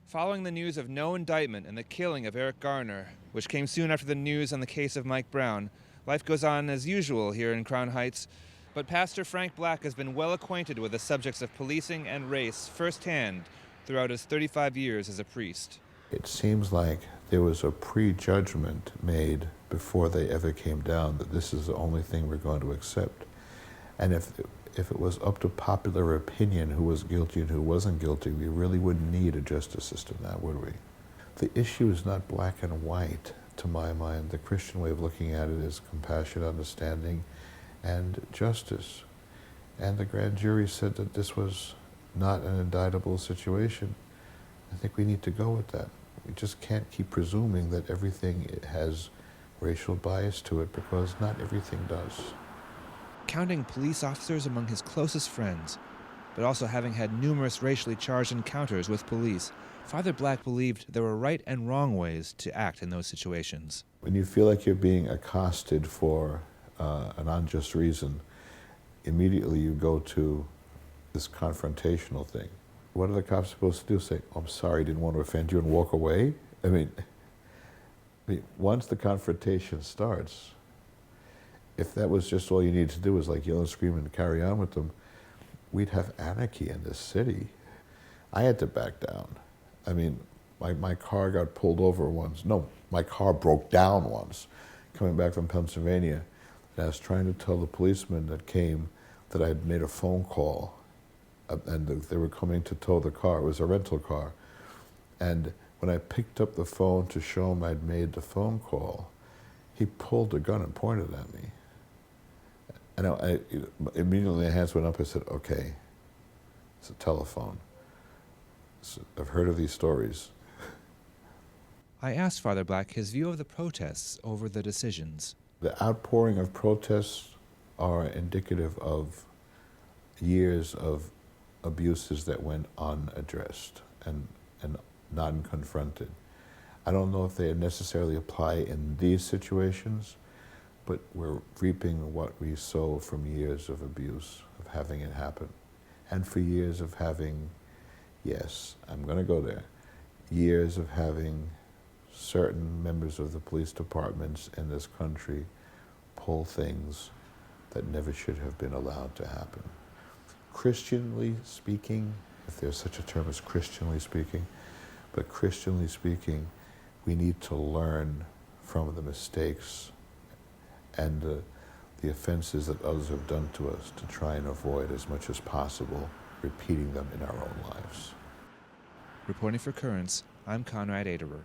Following the news of no indictment and the killing of Eric Garner, which came soon after the news on the case of Mike Brown, life goes on as usual here in Crown Heights. But Pastor Frank Black has been well acquainted with the subjects of policing and race firsthand throughout his 35 years as a priest. It seems like there was a prejudgment made before they ever came down that this is the only thing we're going to accept. And if it was up to popular opinion who was guilty and who wasn't guilty, we really wouldn't need a justice system now, would we? The issue is not black and white, to my mind. The Christian way of looking at it is compassion, understanding, and justice. And the grand jury said that this was not an indictable situation. I think we need to go with that. We just can't keep presuming that everything has racial bias to it, because not everything does. Counting police officers among his closest friends, but also having had numerous racially charged encounters with police, Father Black believed there were right and wrong ways to act in those situations. When you feel like you're being accosted for an unjust reason, immediately you go to this confrontational thing. What are the cops supposed to do? Say, oh, I'm sorry, didn't want to offend you, and walk away? I mean, once the confrontation starts, if that was just all you needed to do was like yell and scream and carry on with them, we'd have anarchy in this city. I had to back down. I mean, my car got pulled over once. No, my car broke down once, coming back from Pennsylvania. And I was trying to tell the policeman that came that I had made a phone call, and they were coming to tow the car. It was a rental car. And when I picked up the phone to show him I'd made the phone call, he pulled a gun and pointed at me. And I immediately my hands went up. I said, okay, it's a telephone. So I've heard of these stories. I asked Father Black his view of the protests over the decisions. The outpouring of protests are indicative of years of abuses that went unaddressed and non-confronted. I don't know if they necessarily apply in these situations, but we're reaping what we sow from years of abuse, of having it happen. And for years of having, yes, I'm going to go there, years of having certain members of the police departments in this country pull things that never should have been allowed to happen. Christianly speaking, if there's such a term as Christianly speaking, but Christianly speaking, we need to learn from the mistakes and the offenses that others have done to us to try and avoid as much as possible repeating them in our own lives. Reporting for Currents, I'm Konrad Aderer.